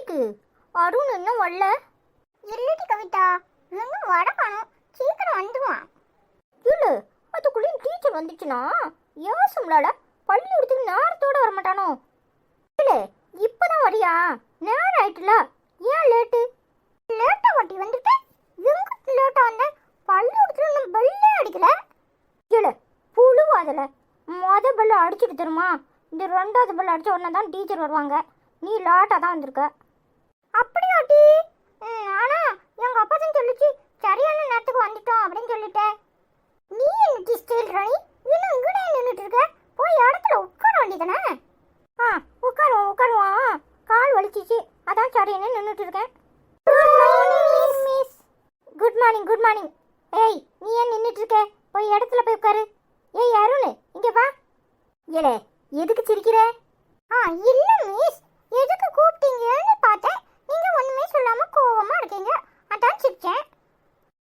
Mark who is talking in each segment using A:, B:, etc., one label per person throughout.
A: எதுக்கு அருண் இன்னும் வரல?
B: இல்லடி கவிதா, இன்னும் வர காணோம். சீக்கிரம் வந்துடுவான்.
A: இல்ல அதுக்குள்ளேயும் டீச்சர் வந்துச்சுன்னா யோசம்லாட பள்ளிக்கூடத்துக்கு நேரத்தோட வரமாட்டானோ? இல்ல இப்பதான் வரியா? நேரம் ஆயிட்டுல, ஏன் லேட்டு?
B: லேட்டா வட்டி வந்துட்டு எங்கிட்ட லேட்டா வந்த? பள்ளிக்கூடத்துல இன்னும் பெல்லே அடிக்கல.
A: இல்ல புழுவாதல, மொத பெல்ல அடிச்சுட்டு தருமா, இந்த ரெண்டாவது பெல் அடிச்ச உடனே தான் டீச்சர் வருவாங்க. நீ லேட்டா தான் வந்திருக்க.
B: அப்படியாட்டி? ஆனா எங்க அப்பா தான் சொல்லிச்சு சரியான நேரத்துக்கு வந்துட்டோம் அப்படின்னு சொல்லிட்டேன். நீ என்ன ஸ்டைல் ராணி, இன்னும் இங்கடே நின்றுட்டு இருக்க? போய் இடத்துல உட்கார வேண்டியதானே?
A: உட்காருவான், கால் வலிச்சிச்சு, அதான் சரின்னு நின்றுட்டு இருக்கேன். Good morning. Good morning. ஏய் நீ ஏன் நின்றுட்டு இருக்க? போய் இடத்துல போய் உட்காரு. ஏய் அருண் இங்க வா. ஏலே எதுக்கு சிரிக்கிற?
B: இல்ல மிஸ், எதுக்கு கூப்பிட்டீங்கன்னு பார்த்தேன். நீங்க ஒண்ணுமே சொல்லாம கோவமா இருக்கீங்க, அதான் சிரிச்சேன்.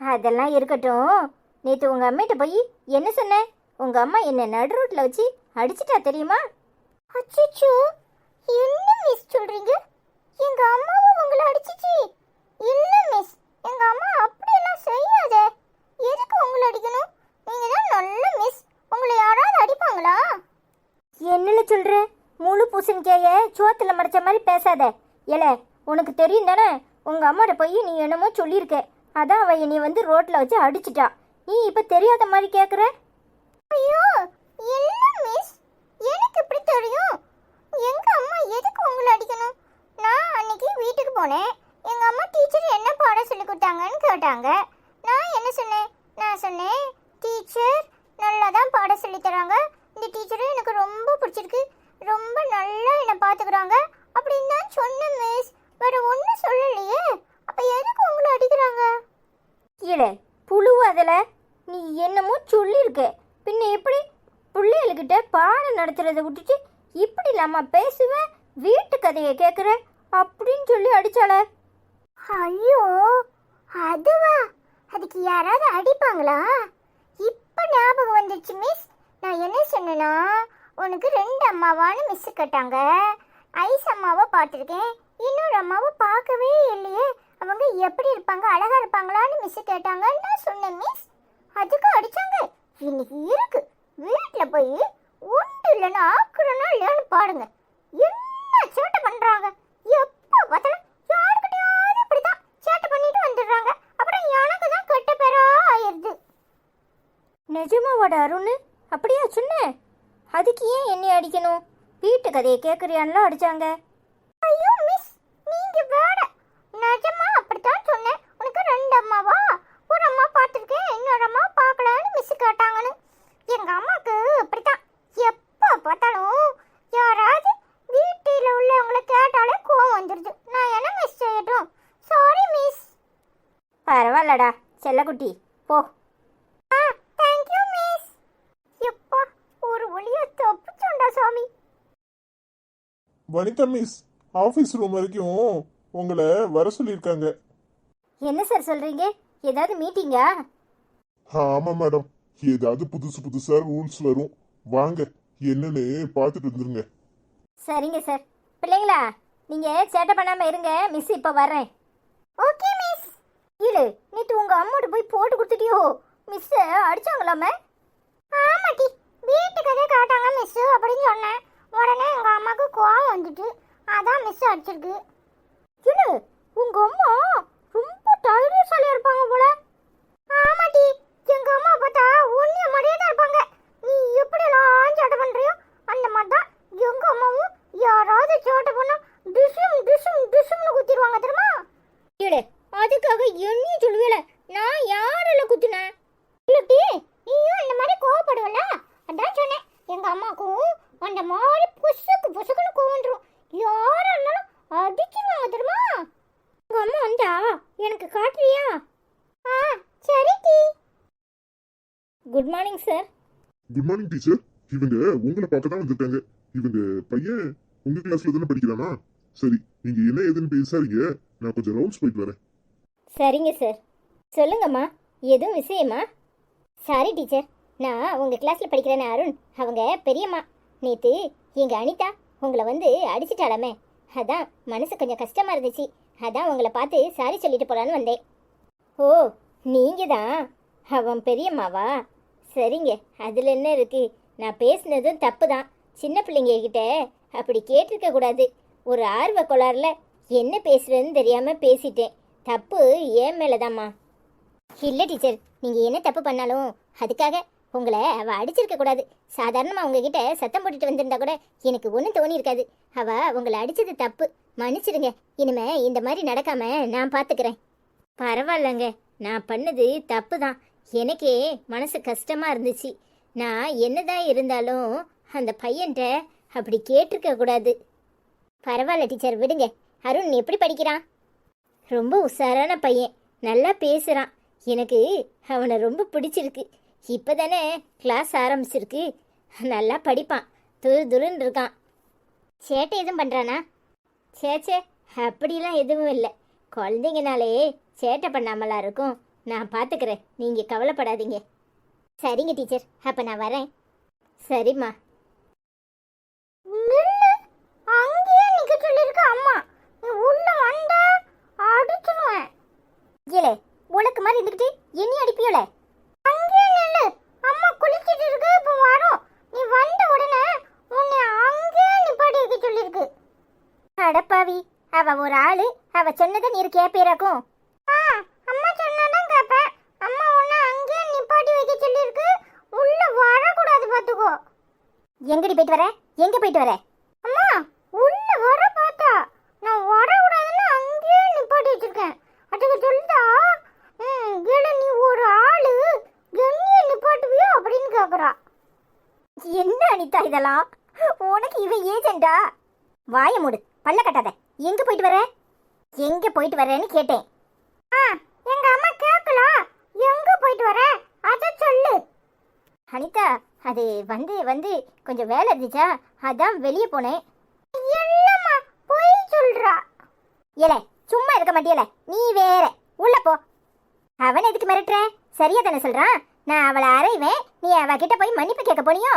A: அதெல்லாம் இருக்கட்டும். நேற்று உங்க அம்மிட்ட போய் என்ன சொன்ன? உங்க அம்மா என்ன நடு ரோட்ல வச்சு அடிச்சிட்டா தெரியுமா?
B: அச்சச்சோ, என்ன மிஸ் சொல்றீங்க? எங்க அம்மாவும் உங்களை அடிச்சிச்சு? இல்ல மிஸ், எங்க அம்மா அப்படியெல்லாம் செய்யாதே. எதுக்கு உங்களை அடிக்கணும்? நீங்க தான் நல்ல மிஸ், உங்களை யாராவது அடிப்பாங்களா?
A: என்னல சொல்ற? முழு பூசணிக்காய சோத்துல மறைச்ச மாதிரி பேசாத. ஏல உனக்கு தெரியும் தானே, உங்க அம்மாட்ட போய் நீ என்னமோ சொல்லியிருக்க, அதான் அவ என்னை வந்து ரோட்ல வச்சு அடிச்சிட்டா. நீ இப்ப தெரியாத மாதிரி கேக்குற?
B: ஐயோ இல்ல மிஸ், எனக்கு எப்படி தெரியும்? எங்க அம்மா எதுக்கு உங்களை அடிக்கணும்? நான் அன்னைக்கு வீட்டுக்கு போனேன். எங்க அம்மா டீச்சர் என்ன பாடம் சொல்லி கொடுத்தாங்கன்னு கேட்டாங்க. நான் என்ன சொன்னேன்? நான் சொன்னேன், டீச்சர் நல்லா தான் பாடம் சொல்லி தராங்க, இந்த டீச்சரும் எனக்கு ரொம்ப பிடிச்சிருக்கு, ரொம்ப நல்லா என்னை பார்த்துக்கிறாங்க அப்படின்னு தான் சொன்னேன் மிஸ். வேற ஒன்றும் சொல்லலையே. அப்ப எதுக்கு உங்களை அடிக்கிறாங்க?
A: இல்ல புழுவாதல, நீ என்னமோ சொல்லியிருக்க, பின்ன எப்படி பிள்ளைகளுக்கிட்ட பாடம் நடத்துறதை விட்டுட்டு இப்படி இல்லாம பேசுவேன், வீட்டு கதையை கேட்குற அப்படின்னு சொல்லி அடிச்சால.
B: ஐயோ அதுவா? அதுக்கு யாராவது அடிப்பாங்களா? இப்ப ஞாபகம் வந்துச்சு மிஸ். நான் என்ன சொன்னேன்னா, உனக்கு 2 அம்மாவான்னு மிஸ் கேட்டாங்க. ஐஸ் அம்மாவை பார்த்துருக்கேன், இன்னொரு அம்மாவை பார்க்கவே இல்லையே, அவங்க எப்படி இருப்பாங்க, அழகா இருப்பாங்களான்னு மிஸ் கேட்டாங்கன்னு நான் சொன்னேன் மிஸ். அதுக்கு அடிச்சாங்க. இன்னைக்கு இருக்கு, வீட்டில் போய் ஒன்று இல்லைன்னா ஆக்குறனா இல்லையான்னு பாருங்க. என்ன சேட்டை பண்றாங்க, எப்போ பார்த்தாலும் யாருக்கிட்டையாவது இப்படிதான் சேட்டை பண்ணிட்டு வந்துடுறாங்க. அப்புறம் எனக்கு தான் கெட்ட பேரா ஆயிடுது.
A: நிஜமாவாட அருண்? அப்படியா சொன்ன? அதுக்கு ஏன் என்னை அடிக்கணும்? வீட்டு கதையை கேட்குறியான்லாம் அடிச்சாங்க.
B: ஐயோ மிஸ், நீங்க வேற. நிஜமா அப்படித்தான் சொன்னேன். உனக்கு 2 அம்மாவா? ஒரு அம்மா பார்த்துருக்கேன், இன்னொரு அம்மா பார்க்கலன்னு மிஸ் கேட்டாங்கன்னு. எங்க அம்மாக்கு அப்படித்தான், எப்போ பார்த்தாலும் யாராவது வீட்டில் உள்ளவங்களை கேட்டாலே கோவம் வந்துடுது. நான் என்ன மிஸ் செய்யட்டும்? Sorry miss.
A: பரவாயில்லடா செல்லக்குட்டி, போ.
B: Thank you miss. எப்பா ஒரு ஒளியை தப்பிச்சோண்டா சாமி.
C: வனிதா மிஸ், ஆஃபீஸ் ரூம் வரைக்கும் உங்களை வர சொல்லியிருக்காங்க.
A: என்ன சார் சொல்றீங்க? ஏதாவது மீட்டிங்கா?
C: ஆமாம் மேடம், ஏதாவது புதுசா ரூல்ஸ் வரும், வாங்க என்னன்னு பார்த்துட்டு வந்துருங்க.
A: சரிங்க சார். பிள்ளைங்களா நீங்க சேட்டை பண்ணாம இருங்க, மிஸ் இப்ப வர்றேன்.
B: Okay miss.
A: இல்ல நேற்று உங்க அம்மாட்ட போய் போட்டு கொடுத்துட்டியோ? மிஸ் அடிச்சாங்களாமே?
B: ஆமாட்டி, வீட்டுக்கு கதை காட்டாங்க மிஸ் அப்படின்னு சொன்னேன். உடனே எங்க அம்மாவுக்கு கோவம் வந்துட்டு, அதான் மிஸ் அடிச்சிருக்கு.
A: இல்ல உங்க அம்மா ரொம்ப தைரியசாலியா இருப்பாங்க போல.
B: ஆமாட்டி, எங்க அம்மா பார்த்தா ஒன்னிய மாதிரியே தான் இருப்பாங்க. நீ எப்படி எல்லாம் சேட்டை பண்றியோ அந்த மாதிரி தான் எங்க அம்மாவும். யாராவது சேட்டை பண்ணா டிஷும் டிஷும் டிஷும்னு குத்திடுவாங்க தெரியுமா?
A: இல்ல அதுக்காக என்னையும் சொல்லுவேல, நான் யாரெல்லாம் குத்துனேன்?
B: இல்லட்டி நீயும் அந்த மாதிரி கோவப்படுவல, அதான் சொன்னேன். எங்க அம்மாக்கும் அந்த மாதிரி புசுக்குன்னு கோவம் வந்துடும். யாரா இருந்தாலும் அடிச்சிருவாங்க தெரியுமா?
A: உங்க அம்மா வந்தா எனக்கு காட்டுறியா?
B: சரி டி.
A: Good morning sir.
C: Good morning teacher. இவங்க உங்களை பார்க்க தான் வந்திருக்காங்க. இவங்க பையன் உங்க கிளாஸ்ல தானே படிக்கிறானா? சரி, நீங்க என்ன ஏதுன்னு பேசாதீங்க, நான் கொஞ்சம் ரவுண்ட்ஸ் போயிட்டு வரேன்.
A: சரிங்க சார். சொல்லுங்கம்மா, எதுவும் விஷயமா? சாரி டீச்சர், நான் உங்கள் கிளாஸில் படிக்கிறேன்னு அருண் அவங்க பெரியம்மா. நேற்று எங்கள் அனிதா உங்களை வந்து அடிச்சிட்டாலாமே, அதான் மனசு கொஞ்சம் கஷ்டமா இருந்துச்சு. அதான் உங்களை பார்த்து சாரி சொல்லிட்டு போலான்னு வந்தேன். ஓ, நீங்க தான் அவன் பெரியம்மாவா? சரிங்க, அதில் என்ன இருக்கு? நான் பேசுனதும் தப்பு தான். சின்ன பிள்ளைங்க கிட்ட அப்படி கேட்டிருக்க கூடாது. ஒரு ஆர்வ கோளாறுல என்ன பேசுறதுன்னு தெரியாம பேசிட்டேன். தப்பு ஏன் மேலதாம்மா. இல்லை டீச்சர், நீங்கள் என்ன தப்பு பண்ணாலும் அதுக்காக உங்களை அவள் அடிச்சிருக்க கூடாது. சாதாரணமாக உங்ககிட்ட சத்தம் போட்டுட்டு வந்திருந்தா கூட எனக்கு ஒன்றும் தோணி இருக்காது. அவள் உங்களை அடித்தது தப்பு, மன்னிச்சிடுங்க. இனிமே இந்த மாதிரி நடக்காம நான் பார்த்துக்கிறேன். பரவாயில்லங்க, நான் பண்ணது தப்பு தான். எனக்கே மனசு கஷ்டமாக இருந்துச்சு. நான் என்னதான் இருந்தாலும் அந்த பையன்கிட்ட அப்படி கேட்டிருக்க கூடாது. பரவாயில்ல டீச்சர், விடுங்க. அருண் எப்படி படிக்கிறான்? ரொம்ப உஷாரான பையன், நல்லா பேசுகிறான். எனக்கு அவனை ரொம்ப பிடிச்சிருக்கு. இப்போ தானே கிளாஸ் ஆரம்பிச்சிருக்கு. நல்லா படிப்பான், துருன்னு இருக்கான். சேட்டை எதுவும் பண்ணுறானா? சேச்சே, அப்படிலாம் எதுவும் இல்லை. குழந்தைங்கனாலே சேட்டை பண்ணாமலா இருக்கும். நான் பார்த்துக்கிறேன், நீங்கள் கவலைப்படாதீங்க. சரிங்க டீச்சர், அப்போ நான் வரேன். சரிம்மா.
B: அங்கேயே நிக்க சொல்லிருக்க அம்மா. நீ உள்ள வந்தா அடிச்சிருவேன்.
A: ஏலே, உனக்கு மாதிரி இருந்துக்கிட்டு என்னையும் அடிப்பியோல?
B: அங்கேயே நில்லு. அம்மா குளிச்சிட்டு இருக்கு, இப்போ வரோம். நீ வந்த உடனே உன்னை அங்கேயே நிப்பாட்டி வைக்க சொல்லிருக்கு.
A: அடப்பாவி, அவ ஒரு ஆளு. அவ சொன்னதை நீ கேப்பேராக்கும்.
B: அம்மா சொன்னாதான் கேப்பேன். அம்மா உன்னை அங்கேயே நிப்பாட்டி வைக்க சொல்லிருக்கு. உள்ள வரக்கூடாது பாத்துக்கோ.
A: எங்கடி போயிட்டு வர? எங்க போயிட்டு வர?
B: அம்மா உள்ள வர பார்த்தா நான் வரக்கூடாதுன்னு அங்கேயே நிப்பாட்டி வச்சிருக்கேன். அதுக்கு சொல்லுதா இல்ல நீ ஒரு ஆளு எங்கே நிப்பாட்டுவியோ அப்படின்னு கேக்குறா.
A: என்ன அனிதா இதெல்லாம்? உனக்கு இவன் ஏஜெண்டா? வாய மூடு, பல்ல கட்டாத. எங்க போயிட்டு வர? எங்க போயிட்டு வரேன்னு கேட்டேன்.
B: எங்க அம்மா கேட்கலாம். எங்க போயிட்டு வர அத சொல்லு.
A: அனிதா, அது வந்து கொஞ்சம் வேலை இருந்துச்சா, அதான் வெளியே போனேன்.
B: இல்லம்மா, போய் சொல்றா.
A: ஏலே, சும்மா இருக்க மாட்டியல நீ வேற. உள்ள போ. அவன் எதுக்கு மிரட்டுற? சரியா தானே சொல்றான். நான் அவளை அறைவேன், நீ அவகிட்ட போய் மன்னிப்பு கேட்க போனியோ?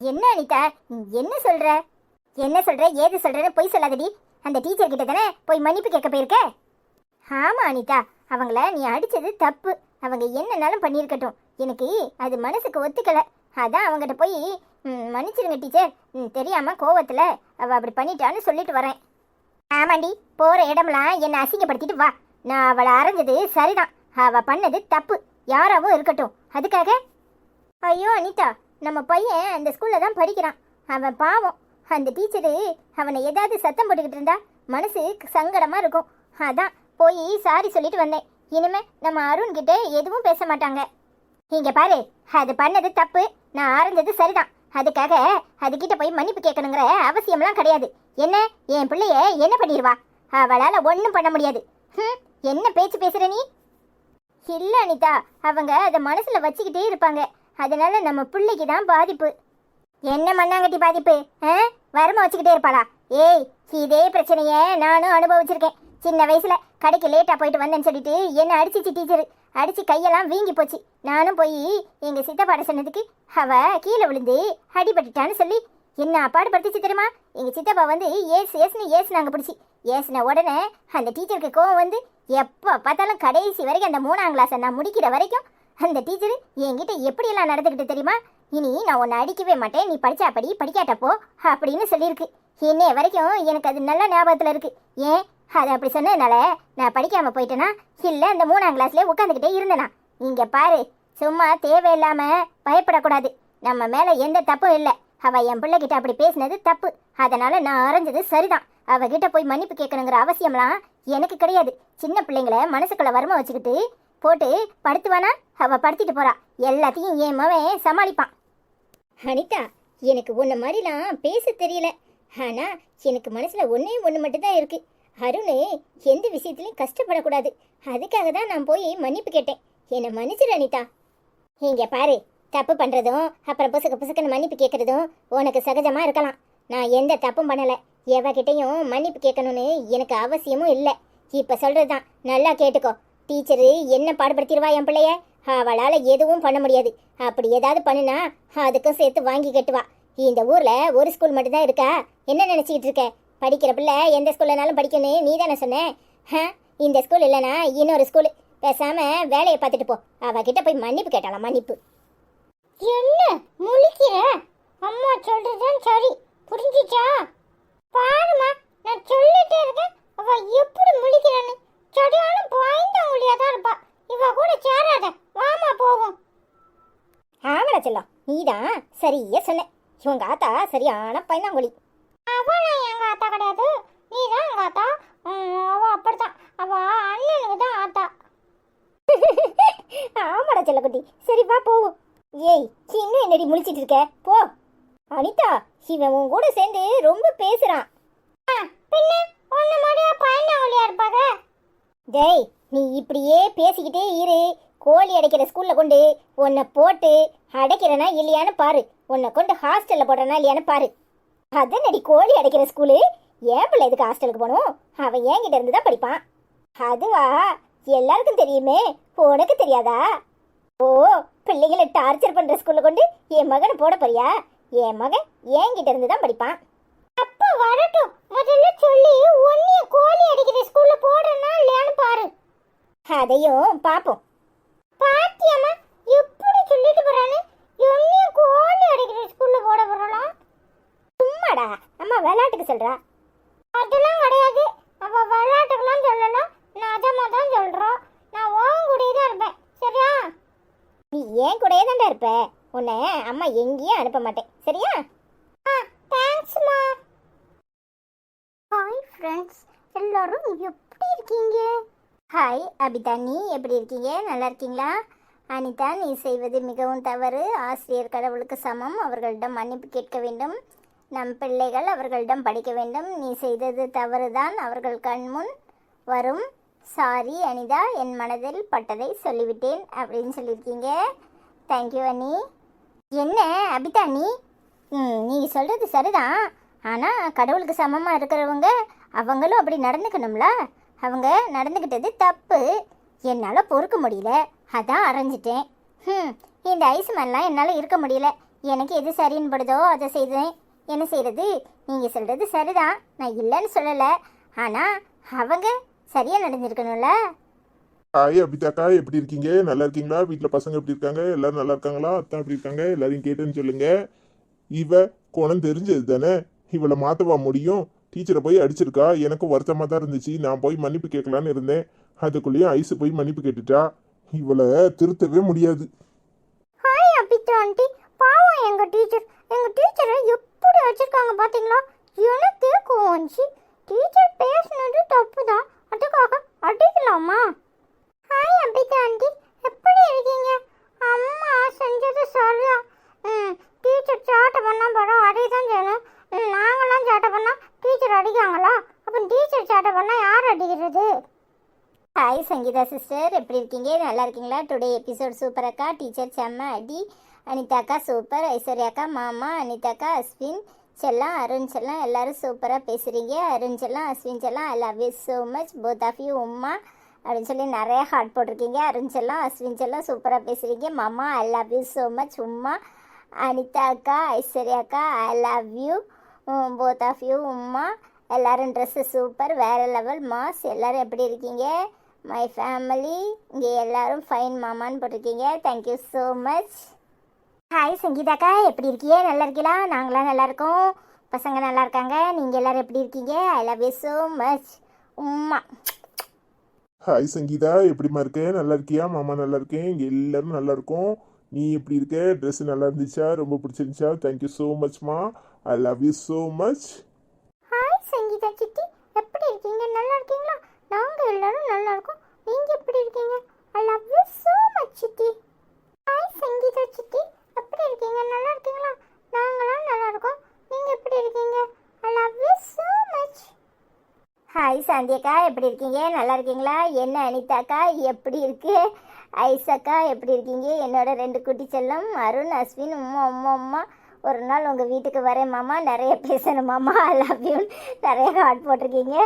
A: என்ன அனிதா, நீ என்ன சொல்ற? ஏது சொல்றன்னு போய் சொல்லாதடி. அந்த டீச்சர் கிட்ட தானே போய் மன்னிப்பு கேட்க போயிருக்க? ஆமா அனிதா, அவங்கள நீ அடிச்சது தப்பு. அவங்க என்னன்னாலும் பண்ணியிருக்கட்டும், எனக்கு அது மனசுக்கு ஒத்துக்கல. அதான் அவங்ககிட்ட போய் மன்னிச்சிருங்க டீச்சர், தெரியாம கோவத்துல அவ அப்படி பண்ணிட்டான்னு சொல்லிட்டு வரேன். ஆமாண்டி, போற இடம்லாம் என்னை அசிங்கப்படுத்திட்டு வா. நான் அவளை அரைஞ்சது சரிதான், அவ பண்ணது தப்பு. யாராவும் இருக்கட்டும், அதுக்காக? ஐயோ அனிதா, நம்ம பையன் அந்த ஸ்கூல்ல தான் படிக்கிறான். அவன் பாவம். அந்த டீச்சரு அவனை ஏதாவது சத்தம் போட்டுக்கிட்டு இருந்தா மனசு சங்கடமா இருக்கும். அதான் போய் சாரி சொல்லிட்டு வந்தேன். இனிமே நம்ம அருண் கிட்ட எதுவும் பேச மாட்டாங்க. இங்க பாரு, அது பண்ணது தப்பு, நான் ஆரஞ்சது சரிதான். அதுக்காக அதுகிட்ட போய் மன்னிப்பு கேட்கணுங்கிற அவசியம்லாம் கிடையாது. என்ன, என் பிள்ளைய என்ன பண்ணிடுவா? அவளால ஒன்றும் பண்ண முடியாது. என்ன பேச்சு பேசுற நீ? இல்ல அனிதா, அவங்க அதை மனசுல வச்சுக்கிட்டே இருப்பாங்க. அதனால நம்ம பிள்ளைக்கு தான் பாதிப்பு. என்ன மண்ணாங்கட்டி பாதிப்பு? வரமா வச்சுக்கிட்டே இருப்பாளா? ஏய், இதே பிரச்சனைய நானும் அனுபவிச்சிருக்கேன். சின்ன வயசுல கடைக்கு லேட்டா போயிட்டு வந்தேன்னு சொல்லிட்டு என்ன அடிச்சிச்சு டீச்சரு. அடிச்சு கையெல்லாம் வீங்கி போச்சு. நானும் போய் எங்க சித்தப்பாட சொன்னதுக்கு அவ கீழே விழுந்து அடிபட்டுட்டான்னு சொல்லி என்ன பாடுபடுத்திச்சு தெரியுமா? எங்க சித்தப்பா வந்து ஏசுனாங்க பிடிச்சி. ஏசுன உடனே அந்த டீச்சருக்கு கோவம் வந்து எப்போ பார்த்தாலும் கடைசி வரைக்கும் அந்த 3ஆம் கிளாஸை நான் முடிக்கிற வரைக்கும் அந்த டீச்சரு என்கிட்ட எப்படியெல்லாம் நடந்துக்கிட்டு தெரியுமா? இனி நான் உன்னை அடிக்கவே மாட்டேன், நீ படிச்சா படி, படிக்காட்டப்போ அப்படின்னு சொல்லியிருக்கு. இன்னைய வரைக்கும் எனக்கு அது நல்ல ஞாபகத்தில் இருக்கு. ஏன் அது அப்படி சொன்னதுனால நான் படிக்காம போயிட்டேனா, இல்லை அந்த 3ஆம் கிளாஸ்லேயே உட்காந்துக்கிட்டே இருந்தேனா? இங்க பாரு, சும்மா தேவையில்லாம பயப்படக்கூடாது. நம்ம மேல எந்த தப்பும் இல்லை. அவ என் பிள்ளைகிட்ட அப்படி பேசினது தப்பு. அதனால நான் அரைஞ்சது சரிதான். அவகிட்ட போய் மன்னிப்பு கேட்கணுங்கிற அவசியம்லாம் எனக்கு கிடையாது. சின்ன பிள்ளைங்களை மனசுக்குள்ள வரமா வச்சுக்கிட்டு போட்டு படுத்துவானா? அவ படுத்திட்டு போறா. எல்லாத்தையும் என் மவன் சமாளிப்பான். அனிதா, எனக்கு உன்ன மாதிரிலாம் பேச தெரியல. ஆனா எனக்கு மனசுல ஒண்ணு மட்டும்தான் இருக்கு. அருண் எந்த விஷயத்திலையும் கஷ்டப்படக்கூடாது. அதுக்காக தான் நான் போய் மன்னிப்பு கேட்டேன். என்னை மன்னிச்சிரு அனிதா. இங்க பாரு, தப்பு பண்றதும் அப்புறம் புசுக்குன்னு மன்னிப்பு கேட்கறதும் உனக்கு சகஜமா இருக்கலாம். நான் எந்த தப்பும் பண்ணல. எவகிட்டையும் மன்னிப்பு கேட்கணும்னு எனக்கு அவசியமும் இல்லை. இப்ப சொல்றதுதான், நல்லா கேட்டுக்கோ. டீச்சரு என்ன பாடுபடுத்திடுவா என் பிள்ளைய? அவளால எதுவும் பண்ண முடியாது. அப்படி ஏதாவது பண்ணுனா அதுக்கும் சேர்த்து வாங்கி கட்டுவா. இந்த ஊர்ல ஒரு ஸ்கூல் மட்டும்தான் இருக்கா? என்ன நினைச்சிட்டு இருக்க?
B: படிக்கிற பிள்ளை எந்த ஸ்கூல்லனாலும் படிக்கணும் நீ தானே சொன்ன. இந்த ஸ்கூல் இல்லைனா இன்னொரு ஸ்கூல். பேசாம வேலையை பார்த்துட்டு போ. அவகிட்ட போய் மன்னிப்பு கேட்டாலாம், மன்னிப்பு. என்ன முழிக்கிற? அம்மா சொல்றதுதான் சரி, புரிஞ்சிச்சா? பாருமா, நான் சொல்லிட்டே இருக்கேன், அவ எப்படி முழிக்கிறான்னு. சரியான பாய்ந்தாங்குழியா தான் இருப்பா. இவ கூட சேராத, வாமா போவோம். ஆவல செல்லம், நீதான் சரியா சொன்ன. இவங்க ஆத்தா சரியான பாய்ந்தாங்குழி. அவனா எங்க ஆத்தா கிடையாது, நீதான் எங்க ஆத்தா. அவ அப்படித்தான், அவ அண்ணனுக்கு தான் ஆத்தா. ஆமாடா செல்லக்குட்டி, சரிப்பா போவோம். ஏய், இன்னும் என்னடி முழிச்சிட்டு இருக்க? போ. அனிதா, இவன் உன் கூட சேர்ந்து ரொம்ப பேசுறான். பின்ன உன்ன மாதிரியா பயனாவளியா இருப்பாங்க? டேய், நீ இப்படியே பேசிக்கிட்டே இரு. கோழி அடைக்கிற ஸ்கூல்ல கொண்டு உன்னை போட்டு அடைக்கிறனா இல்லையான்னு பாரு. உன்னை கொண்டு ஹாஸ்டல்ல போடுறனா இல்லையான்னு பாரு. அதனடி கோழி அடைக்கிற ஸ்கூலு? ஏன் பிள்ளை எதுக்கு ஹாஸ்டலுக்கு போகணும்? அவன் என்கிட்ட இருந்து தான் படிப்பான். அதுவா, எல்லாருக்கும் தெரியுமே, உனக்கு தெரியாதா? ஓ, பிள்ளைகளை டார்ச்சர் பண்ற ஸ்கூல்ல கொண்டு என் மகனை போட போறியா? என் மகன் என்கிட்ட இருந்து தான் படிப்பான். அப்ப வரட்டும், முதல்ல சொல்லி ஒன்னிய கோழி அடிக்கிற ஸ்கூல்ல போடுறனா இல்லையான்னு பாரு. அதையும் பாப்போம். பாத்தியம்மா எப்படி சொல்லிட்டு போறானு? ஒன்னிய கோழி அடிக்கிற ஸ்கூல்ல போட போறலாம். சும்மாடா, அம்மா விளையாட்டுக்கு சொல்றா. அதெல்லாம் கிடையாது, அவ விளையாட்டுக்கெல்லாம் சொல்லலாம், நிஜமா தான் சொல்றோம். நான் உன் கூடயே தான் இருப்பேன், சரியா? நீ ஏன் கூடயே தான்டா இருப்ப. உன்னை அம்மா எங்கேயும் அனுப்ப மாட்டேன், சரியா? தேங்க்ஸ்மா. ஹாய் ஃப்ரெண்ட்ஸ், எல்லாரும் எப்படி இருக்கீங்க? ஹாய் அபிதா, நீ எப்படி இருக்கீங்க? நல்லா இருக்கீங்களா? அனிதா, நீ செய்வது மிகவும் தவறு. ஆசிரியர் கடவுளுக்கு சமம். அவர்களிடம் மன்னிப்பு கேட்க வேண்டும். நம் பிள்ளைகள் அவர்களிடம் படிக்க வேண்டும். நீ செய்தது தவறுதான், அவர்கள் கண்முன் வரும். சாரி அனிதா, என் மனதில் பட்டதை சொல்லிவிட்டேன் அப்படின்னு சொல்லியிருக்கீங்க. தேங்க்யூ அனி. என்ன அபிதா நீ நீங்கள் சொல்கிறது சரிதான். ஆனால் கடவுளுக்கு சமமாக இருக்கிறவங்க அவங்களும் அப்படி நடந்துக்கணும்ல. அவங்க நடந்துக்கிட்டது தப்பு. என்னால் பொறுக்க முடியல, அதான் அரைஞ்சிட்டேன். இந்த ஐஸ் மேலாம் என்னால் இருக்க முடியல. எனக்கு எது சரின்னு படுதோ அதை செய்தேன். என்ன செய்கிறது? நீங்கள் சொல்கிறது சரிதான், நான் இல்லைன்னு சொல்லலை. ஆனால் அவங்க சரியாக நடந்துருக்கணும்ல.
C: ஹாய் அபிதாக்கா, எப்படி இருக்கீங்க? நல்லா இருக்கீங்களா? வீட்டில் பசங்க எப்படி இருக்காங்க? எல்லாரும் நல்லா இருக்காங்களா? அத்தான் எப்படி இருக்காங்க? எல்லாரையும் கேட்டேன்னு சொல்லுங்க. இவ குணம் தெரிஞ்சது தானே, இவளை மாற்றவா முடியும்? டீச்சரை போய் அடிச்சிருக்கா. எனக்கும் வருத்தமாக தான் இருந்துச்சு. நான் போய் மன்னிப்பு கேட்கலான்னு இருந்தேன். அதுக்குள்ளேயும் ஐஸு போய் மன்னிப்பு கேட்டுட்டா. இவளை திருத்தவே முடியாது.
B: ஹாய் அபிதா ஆண்டி, பாவம் எங்கள் டீச்சரை எப்படி வச்சிருக்காங்க பார்த்தீங்களா? எனக்கே கோவஞ்சி. டீச்சர் பேசுனது தப்பு தான், அதுக்காக அடிக்கலாமா? ஹாய் அபிதா ஆண்டி, எப்படி இருக்கீங்க? அம்மா செஞ்சது சரியா? டீச்சர் சேட்டை பண்ணால் படம் அடி தான் செய்யணும். நாங்களாம் சேட்டை பண்ணால் டீச்சர் அடிக்காங்களா? அப்போ டீச்சர் சேட்டை பண்ணால் யார் அடிக்கிறது? ஹாய் சங்கீதா சிஸ்டர், எப்படி இருக்கீங்க? நல்லா இருக்கீங்களா? டுடே எபிசோட் சூப்பர் அக்கா. டீச்சர் செம்ம அடி. அனிதாக்கா சூப்பர். ஐஸ்வர்யாக்கா மாமா. அனிதாக்கா அஸ்வின் செல்லம், அருண் செல்லம், எல்லாரும் சூப்பராக பேசுகிறீங்க. அருண் செல்லம், அஸ்வின் செல்லம், I love you so much both of you உம்மா அப்படின்னு சொல்லி நிறைய ஹார்ட் போட்டிருக்கீங்க. அருண் செல்லம், அஸ்வின் செல்லம் சூப்பராக பேசுகிறீங்க. மாமா I love you so much உம்மா. அனிதாக்கா, ஐஸ்வர்யாக்கா I love you both of you உம்மா. எல்லோரும் ட்ரெஸ்ஸு சூப்பர், வேறு லெவல் மாஸ். எல்லோரும் எப்படி இருக்கீங்க? மை ஃபேமிலி இங்கே எல்லோரும் ஃபைன் மாமான்னு போட்டிருக்கீங்க. Thank you so much. ஹாய் சங்கீதாக்கா, எப்படி இருக்கீங்க? நல்லா இருக்கீங்களா? நாங்களாம் நல்லா இருக்கோம். பசங்க நல்லா இருக்காங்க. நீங்கள் எல்லோரும் எப்படி இருக்கீங்க? I love you so much உம்மா.
C: ஹாய் சங்கீதா, எப்படிமா இருக்க? நல்லா இருக்கியா? மாமா நல்லா இருக்கேன். இங்கே எல்லாரும் நல்லா இருக்கோம். நீ எப்படி இருக்க? ட்ரெஸ் நல்லா இருந்துச்சா? ரொம்ப பிடிச்சிருந்துச்சா? தேங்க்யூ ஸோ மச்மா. I love you so much.
B: Hi Sangeetha சித்தி, எப்படி இருக்கீங்க? நல்லா இருக்கீங்களா? நாங்கள் எல்லாரும் நல்லா இருக்கோம். நீங்கள் எப்படி இருக்கீங்க? I love you so much சித்தி. ஹாய் சங்கீதா சித்தி, எப்படி இருக்கீங்க? நல்லா இருக்கீங்களா? நாங்களாம் நல்லா இருக்கோம். நீங்கள் எப்படி இருக்கீங்க? I love you so much. Hi சாந்தியக்கா, எப்படி இருக்கீங்க? நல்லா இருக்கீங்களா? என்ன அனிதாக்கா எப்படி இருக்கு? ஐசக்கா எப்படி இருக்கீங்க? என்னோட 2 குட்டி செல்லம் அருண் அஸ்வின் உம்மா உம்மா உம்மா. ஒரு நாள் உங்கள் வீட்டுக்கு வரேன் மாமா, நிறைய பேசணும் மாமா. I love you. நிறைய ஹார்ட் போட்டிருக்கீங்க.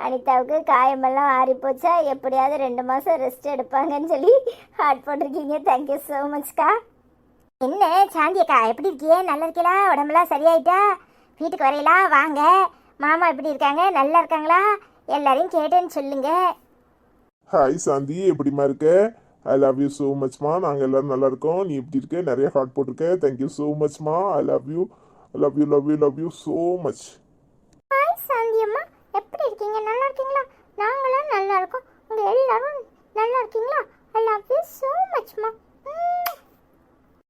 B: அனிதாவுக்கு காயமெல்லாம் ஆறி போச்சா? எப்படியாவது 2 மாதம் ரெஸ்ட் எடுப்பாங்கன்னு சொல்லி ஹார்ட் போட்டிருக்கீங்க. தேங்க்யூ ஸோ மச்க்கா. என்ன சாந்தியக்கா எப்படி இருக்கியே? நல்லா இருக்கீங்களா? உடம்பெல்லாம் சரியாயிட்டா? வீட்டுக்கு வரையிலா? வாங்க
A: மாமா எப்படி இருக்காங்க? நல்லா இருக்காங்களா? எல்லாரையும் கேட்டேன்னு சொல்லுங்க.
C: ஹாய் சாந்தி, எப்படிம்மா இருக்க? ஐ லவ் யூ ஸோ மச்மா. நாங்கள் எல்லாரும் நல்லா இருக்கோம். நீ எப்படி இருக்க? நிறைய ஹார்ட் போட்டிருக்க. தேங்க்யூ ஸோ மச்மா. I love you, love you, love you, love you so much.
B: Hi சாந்தியம்மா, எப்படி இருக்கீங்க? நல்லா இருக்கீங்களா? நாங்களும் நல்லா இருக்கோம். உங்க எல்லாரும் நல்லா இருக்கீங்களா? ஐ லவ் யூ so மச்மா.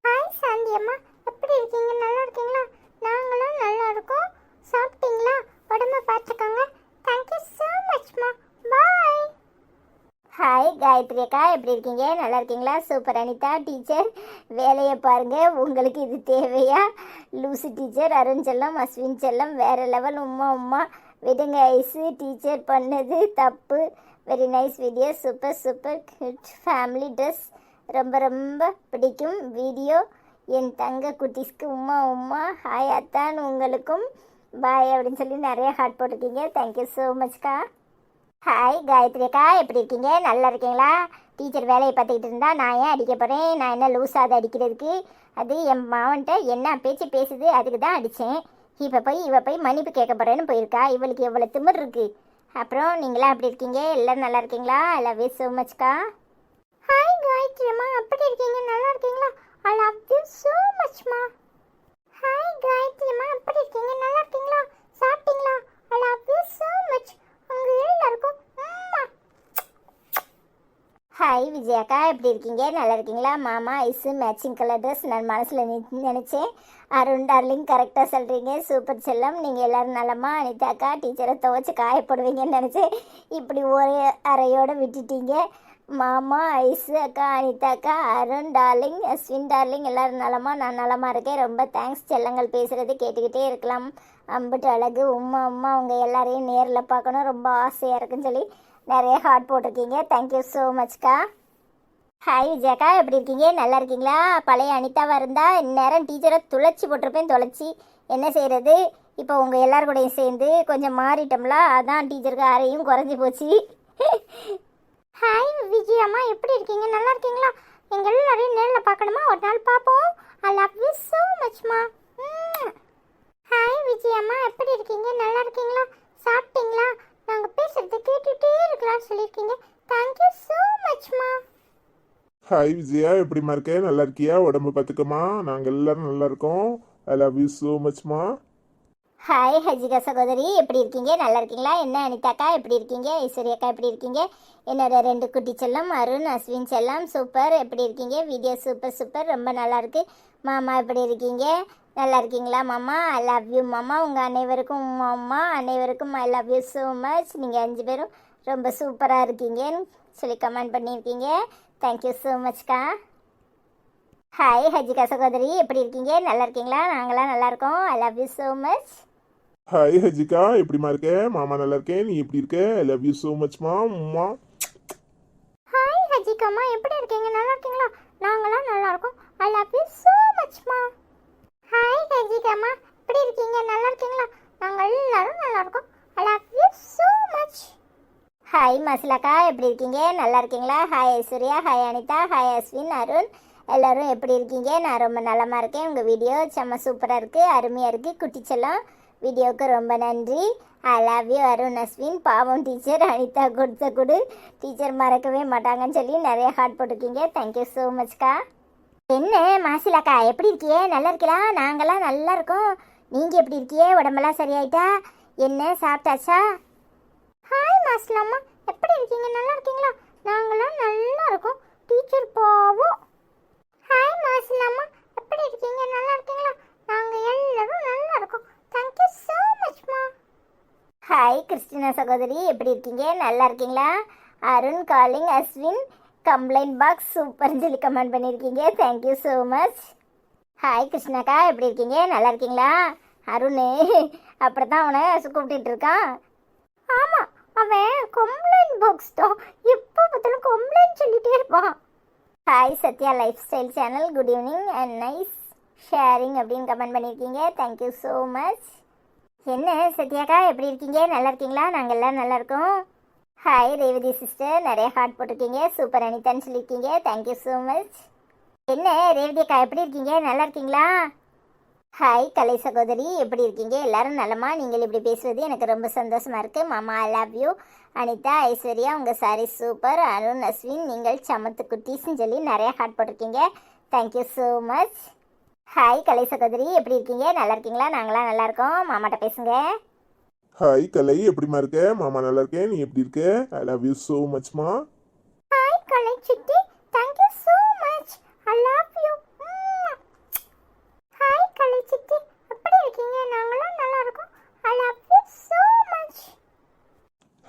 B: ஹாய் சாந்தியம்மா, எப்படி இருக்கீங்க? நல்லா இருக்கீங்களா? நாங்களும் நல்லா இருக்கோம். சாப்பிட்டீங்களா? உடம்ப பார்த்துக்கோங்க. Thank you so மச்மா. பாய்.
A: ஹாய் காயத்ரி அக்கா, எப்படி இருக்கீங்க? நல்லா இருக்கீங்களா? சூப்பர் அனிதா டீச்சர், வேலையை பாருங்க. உங்களுக்கு இது தேவையா? லூசி டீச்சர், அருண் செல்லம், அஸ்வின் செல்லம், வேற லெவல். உம்மா உம்மா விடுங்க ஐஸு. டீச்சர் பண்ணது தப்பு. Very nice video, super super. Kid family dress ரொம்ப ரொம்ப பிடிக்கும் வீடியோ. என் தங்க குட்டீஸ்க்கு உம்மா உம்மா. ஹாய் அத்தான், உங்களுக்கும் பாய் அப்படின்னு சொல்லி நிறைய ஹார்ட் போட்டிருக்கீங்க. தேங்க்யூ ஸோ மச்க்கா. ஹாய் காயத்ரி அக்கா, எப்படி இருக்கீங்க? நல்லா இருக்கீங்களா? டீச்சர் வேலையை பார்த்துக்கிட்டு இருந்தா நான் ஏன் அடிக்க போகிறேன்? நான் என்ன லூஸாக அதை அடிக்கிறதுக்கு? அது என் மாவன்ட்ட என்ன பேச்சு பேசுது, அதுக்கு தான் அடித்தேன். இப்போ இவ போய் மன்னிப்பு கேட்க போகிறேன்னு போயிருக்கா. இவளுக்கு எவ்வளோ திமிர் இருக்கு. அப்புறம் நீங்களாம் எப்படி இருக்கீங்க? எல்லோரும் நல்லா இருக்கீங்களா? ஐ லவ் யூ ஸோ மச்க்கா.
B: ஹாய் காயத்ரி அம்மா, எப்படி இருக்கீங்க? நல்லா இருக்கீங்களா? ஐ லவ் யூ so மச்மா. ஹாய் காயத்ரி அம்மா, எப்படி இருக்கீங்க? நல்லா இருக்கீங்களா? சாப்பிட்டீங்களா? I love you so much. உங்க எல்லாருக்கும் அம்மா.
A: ஹாய் விஜயாக்கா, எப்படி இருக்கீங்க? நல்லா இருக்கீங்களா? மாமா ஐஸு மேட்சிங் கலர் ட்ரெஸ் நான் மனசில் நினச்சேன். அருண் டார்லிங் கரெக்டாக சொல்கிறீங்க. சூப்பர் செல்லம், நீங்கள் எல்லோரும் நலமா? அனிதாக்கா டீச்சரை துவைச்சி காயப்படுவீங்கன்னு நினச்சேன். இப்படி ஒரே அறையோடு விட்டுட்டீங்க. மாமா ஐஸு அக்கா, அனிதாக்கா, அருண் டார்லிங், அஸ்வின் டார்லிங் எல்லோரும் நலமா? நான் நலமா இருக்கேன். ரொம்ப தேங்க்ஸ். செல்லங்கள் பேசுகிறது கேட்டுக்கிட்டே இருக்கலாம். அம்பிட்டு அழகு. உம்மா உம்மா, உங்கள் எல்லாரையும் நேரில் பார்க்கணும் ரொம்ப ஆசையாக இருக்குன்னு சொல்லி நிறைய ஹார்ட் போட்டிருக்கீங்க. தேங்க்யூ ஸோ மச்க்கா. ஹாய் விஜயாக்கா, எப்படி இருக்கீங்க? நல்லா இருக்கீங்களா? பழைய அனிதாவாக இருந்தால் இந்நேரம் டீச்சரை துளைச்சி போட்டிருப்பேன். தொலைச்சி என்ன செய்கிறது? இப்போ உங்கள் எல்லாரு கூடயும் சேர்ந்து கொஞ்சம் மாறிட்டோம்ல, அதான் டீச்சருக்கு அறையும் குறைஞ்சி போச்சு.
B: ஹாய் விஜயம்மா, எப்படி இருக்கீங்க? நல்லா இருக்கீங்களா? எங்க எல்லாரையும் நேரில் பார்க்கணுமா? ஒரு நாள் பார்ப்போம். ஐ லவ் யூ so மச்மா. ஹாய் விஜயம்மா, எப்படி இருக்கீங்க? நல்லா இருக்கீங்களா? சாப்பிட்டீங்களா? நாங்கள் பேசுறது கேட்டுகிட்டே இருக்கலாம்னு சொல்லியிருக்கீங்க. தேங்க்யூ so மச்மா.
C: ஹாய் விஜயா, எப்படிம்மா இருக்க? நல்லா இருக்கியா? உடம்பு பார்த்துக்கம்மா. நாங்கள் எல்லாரும் நல்லா இருக்கோம். ஐ லவ் யூ ஸோ மச்மா.
A: ஹாய் ஹஜிகா சகோதரி, எப்படி இருக்கீங்க? நல்லா இருக்கீங்களா? என்ன அனிதாக்கா எப்படி இருக்கீங்க? ஐஸ்வர்யாக்கா எப்படி இருக்கீங்க? என்னோட 2 குட்டி செல்லம் அருண் அஸ்வின் செல்லம் சூப்பர். எப்படி இருக்கீங்க? வீடியோ சூப்பர் சூப்பர், ரொம்ப நல்லா இருக்கு. மாமா எப்படி இருக்கீங்க? நல்லா இருக்கீங்களா மாமா? ஐ லவ் யூ மாமா. உங்கள் அனைவருக்கும் மாமா அனைவருக்கும் I love you so much. நீங்கள் 5 பேரும் ரொம்ப சூப்பராக இருக்கீங்கன்னு சொல்லி கமெண்ட் பண்ணியிருக்கீங்க. தேங்க்யூ ஸோ மச்க்கா. ஹாய் ஹஜிகா சகோதரி, எப்படி இருக்கீங்க? நல்லா இருக்கீங்களா? நாங்களாம் நல்லா இருக்கோம். I love you so much.
C: Hi Hajika, எப்படிம்மா இருக்க? மாமா நல்லா இருக்கேன். நீ எப்படி இருக்க? ஐ லவ் யூ ஸோ மச்மா. உம்மா.
B: ஹாய் ஹஜிகாம்மா, எப்படி இருக்கீங்க? நல்லா இருக்கீங்களா? நாங்களாம் நல்லா இருக்கோம். ஐ லவ் யூ so மச்மா. ஹாய் ஹஜிகாம்மா, எப்படி இருக்கீங்க? நல்லா இருக்கீங்களா? நாங்கள் எல்லாரும் நல்லா இருக்கோம். I love you so much.
A: Hi மசிலாக்கா, எப்படி இருக்கீங்க? நல்லா இருக்கீங்களா? Hi Aishwarya, hi Anitha, hi Ashwin, Arun எல்லோரும் எப்படி இருக்கீங்க? நான் ரொம்ப நலமாக இருக்கேன். உங்கள் வீடியோ செம்ம சூப்பராக இருக்குது, அருமையாக இருக்குது. குட்டிச்செல்லாம் வீடியோவுக்கு ரொம்ப நன்றி. ஐ லவ் யூ அருண் அஸ்வின். பாவம் டீச்சர் அனிதா கொடுத்த கொடு, டீச்சர் மறக்கவே மாட்டாங்கன்னு சொல்லி நிறைய ஹார்ட் போட்டிருக்கீங்க. தேங்க்யூ ஸோ மச்க்கா. என்ன மாசிலாக்கா, எப்படி இருக்கியே? நல்லா இருக்கலாம்? நாங்களாம் நல்லா இருக்கோம். நீங்கள் எப்படி இருக்கியே? உடம்பெல்லாம் சரியாயிட்டா? என்ன சாப்பிட்டாச்சா?
B: ஹாய் மாஸ்லாம்மா, எப்படி இருக்கீங்க? நல்லா இருக்கீங்களா? நாங்களாம் நல்லா இருக்கோம். டீச்சர் பாவம். ஹாய் மாஸ்லாம்மா, எப்படி இருக்கீங்க? நல்லா இருக்கீங்களா? நாங்கள் எல்லாரும் நல்லா இருக்கோம். தேங்க்யூ so மச்மா.
A: ஹாய் கிறிஸ்டினா சகோதரி, எப்படி இருக்கீங்க? நல்லா இருக்கீங்களா? Arun calling Ashwin complaint box சூப்பர்னு சொல்லி கமெண்ட் பண்ணியிருக்கீங்க. Thank you so much. ஹாய் கிருஷ்ணாக்கா, எப்படி இருக்கீங்க? நல்லா இருக்கீங்களா? அருண் அப்படி தான் அவனை கூப்பிட்டுட்டு இருக்கான்.
B: ஆமாம், அவன் கம்ப்ளைண்ட் பாக்ஸ் தான். எப்போ பார்த்தாலும் கம்ப்ளைண்ட் சொல்லிட்டே இருப்பான்.
A: Hi Sathya life style channel, good evening and nice sharing அப்படின்னு கமெண்ட் பண்ணியிருக்கீங்க. Thank you so much. என்ன சத்யாக்கா, எப்படி இருக்கீங்க? நல்லா இருக்கீங்களா? நாங்கள் எல்லாம் நல்லா இருக்கோம். ஹாய் ரேவதி சிஸ்டர், நிறைய ஹார்ட் போட்டிருக்கீங்க. சூப்பர் அனிதான்னு சொல்லியிருக்கீங்க. Thank you so much. என்ன ரேவதி அக்கா, எப்படி இருக்கீங்க? நல்லா இருக்கீங்களா? ஹாய் கலை சகோதரி, எப்படி இருக்கீங்க? எல்லாரும் நலமா? நீங்கள் இப்படி பேசுவது எனக்கு ரொம்ப சந்தோஷமா இருக்கு. மாமா I love you. Anitha, Aishwarya உங்கள் சாரி சூப்பர். அருண், அஸ்வின் நீங்கள் சமத்து குட்டீஸ்ன்னு சொல்லி நிறைய ஹார்ட் போட்டிருக்கீங்க. Thank you so much. ஹாய் கலை சகோதரி, எப்படி இருக்கீங்க? நல்லா இருக்கீங்களா? நாங்களாம் நல்லா இருக்கோம். மாமாட்ட பேசுங்க.
C: ஹாய் கலை, எப்படிமா இருக்க? மாமா நல்லா இருக்கேன், நீ எப்படி இருக்க? ஐ லவ் யூ ஸோ மச்மா.
B: ஹாய் கலை சிட்டி, thank you so much. I love you. Hi Kalai சிட்டி, எப்படி இருக்கீங்க? நாங்களாம் நல்லா இருக்கோம். I love you so much.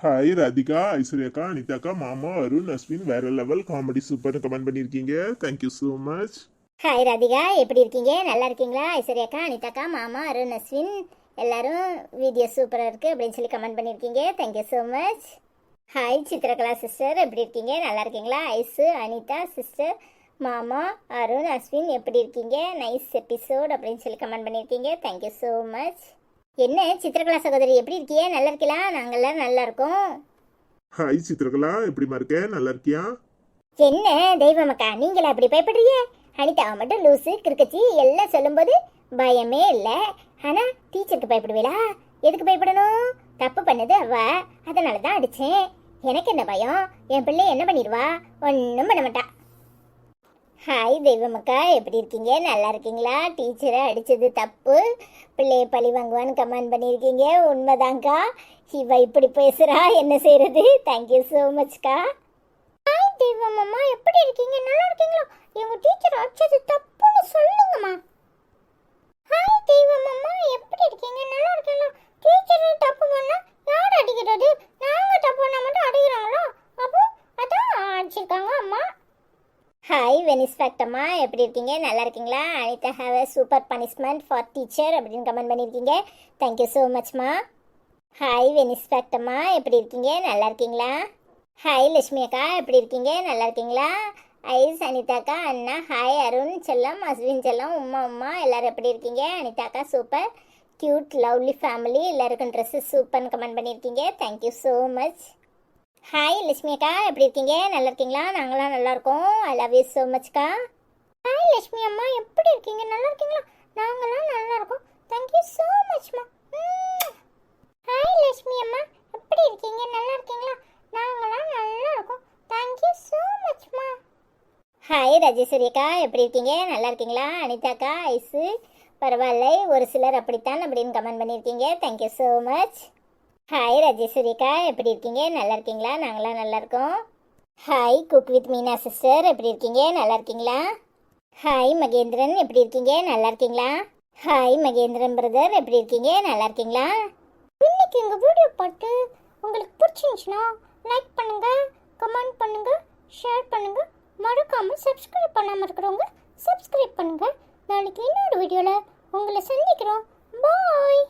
C: Hi Radhika, ஐஸ்வர்யாக்கா, அனிதாக்கா, மாமா, அருண், அஸ்வின் வேற லெவல் காமெடி சூப்பர்னு கமெண்ட் பண்ணியிருக்கீங்க. Thank you so much.
A: Hi Radhika, எப்படி இருக்கீங்க? நல்லா இருக்கீங்களா? ஐஸ்வர்யாக்கா, அனிதாக்கா, மாமா, அருண், அஸ்வின் எல்லாரும் வீடியோ சூப்பராக இருக்குது அப்படின்னு சொல்லி கமெண்ட் பண்ணியிருக்கீங்க. Thank you so much. Hi Chitrakala sister, எப்படி இருக்கீங்க? நல்லா இருக்கீங்களா? ஐஸு, அனிதா சிஸ்டர், மாமா, அருண், அஸ்வின் எப்படி இருக்கீங்க? நைஸ் எபிசோட் அப்படின்னு சொல்லி கமெண்ட் பண்ணியிருக்கீங்க. Thank you so much. என்ன சித்திரகலா சகோதரி, எப்படி இருக்கீங்க? நல்லா இருக்கீங்களா? நாங்கள் எல்லோரும் நல்லா இருக்கோம்.
C: ஹாய் சித்ரகலா, எப்படிமா இருக்க? நல்லா இருக்கியா?
A: என்ன தெய்வமக்கா, நீங்களா அப்படி பயப்படுறீங்க? அனிதா மட்டும் லூஸு கிறுக்கச்சி எல்லாம் சொல்லும்போது பயமே இல்லை. ஆனால் டீச்சருக்கு பயப்படுவீங்களா? எதுக்கு பயப்படணும்? தப்பு பண்ணது அவ, அதனால தான் அடித்தேன். எனக்கு என்ன பயம்? என் பிள்ளை என்ன பண்ணிடுவா? ஒன்றும் பண்ண மாட்டா. ஹாய் தெய்வமக்கா, எப்படி இருக்கீங்க? நல்லா இருக்கீங்களா? டீச்சரை அடித்தது தப்பு, பிள்ளையை பழி வாங்குவான்னு கமெண்ட் பண்ணியிருக்கீங்க. உண்மைதாங்க்கா, இவ இப்படி பேசுகிறா, என்ன செய்கிறது? தேங்க்யூ ஸோ மச்க்கா.
B: ஹாய் தெய்வம் அம்மா, எப்படி இருக்கீங்க? நல்லா இருக்கீங்களா? எங்கள் டீச்சர் அடிச்சது தப்புன்னு சொல்லுங்கம்மா. ஹாய் தெய்வம் அம்மா, எப்படி இருக்கீங்க? நல்லா இருக்கீங்களா? டீச்சர் தப்பு பண்ணா யார் அடிக்கிறது? நாங்கள் தப்பு பண்ணால் மட்டும் அடிக்கிறாங்களோ? அப்போ அதான் அடிச்சிருக்காங்க அம்மா.
A: ஹாய் வெனிஸ் ஃபேக்டம்மா, எப்படி இருக்கீங்க? நல்லா இருக்கீங்களா? Anitha have a super punishment for teacher அப்படின்னு கமெண்ட் பண்ணியிருக்கீங்க. தேங்க்யூ ஸோ மச்மா. ஹாய் வெனிஸ் ஃபேக்டம்மா, எப்படி இருக்கீங்க? நல்லா இருக்கீங்களா? ஹாய் லட்சுமி அக்கா, எப்படி இருக்கீங்க? நல்லா இருக்கீங்களா? ஐஸ், அனிதாக்கா, அண்ணா, ஹாய் அருண் செல்லம், அஸ்வின் செல்லம், உமா எல்லோரும் எப்படி இருக்கீங்க? அனிதாக்கா சூப்பர், க்யூட் லவ்லி ஃபேமிலி, எல்லாருக்கும் ட்ரெஸ்ஸு சூப்பர்னு கமெண்ட் பண்ணியிருக்கீங்க. Thank you so much. Hi Lakshmi அக்கா, எப்படி இருக்கீங்க? நல்லா இருக்கீங்களா? நாங்களாம் நல்லா இருக்கோம். ஐ லவ் யூ ஸோ மச்க்கா.
B: ஹாய் லட்சுமி அம்மா, எப்படி இருக்கீங்க? நல்லா இருக்கீங்களா? நாங்களாம் நல்லா இருக்கோம். தேங்க்யூ ஸோ மச்மா. ஹாய் லட்சுமி அம்மா, எப்படி இருக்கீங்க? நல்லா இருக்கீங்களா? நாங்களாம் நல்லா இருக்கோம். தேங்க்யூ ஸோ மச்மா.
A: ஹாய் ராஜேஸ்வரி அக்கா, எப்படி இருக்கீங்க? நல்லா இருக்கீங்களா? அனிதாக்கா, ஐஸு பரவாயில்லை, ஒரு சிலர் அப்படித்தான் அப்படின்னு கமெண்ட் பண்ணியிருக்கீங்க. Thank you so much. Hi Rajeshwari அக்கா, எப்படி இருக்கீங்க? நல்லா இருக்கீங்களா? நாங்களாம் நல்லா இருக்கோம். Hi cook with Meena sister, எப்படி இருக்கீங்க? நல்லா இருக்கீங்களா? ஹாய் மகேந்திரன், எப்படி இருக்கீங்க? நல்லா இருக்கீங்களா? ஹாய் மகேந்திரன் பிரதர், எப்படி இருக்கீங்க? நல்லா இருக்கீங்களா?
B: இன்னைக்கு எங்கள் வீடியோ பார்த்து உங்களுக்கு பிடிச்சிருந்துச்சுன்னா லைக் பண்ணுங்க, கமெண்ட் பண்ணுங்க, ஷேர் பண்ணுங்க. மறக்காமல் சப்ஸ்கிரைப் பண்ணாமல் இருக்கிறவங்க சப்ஸ்கிரைப் பண்ணுங்க. நாளைக்கு இன்னொரு வீடியோவில் உங்களை சந்திக்கிறோம். பாய்.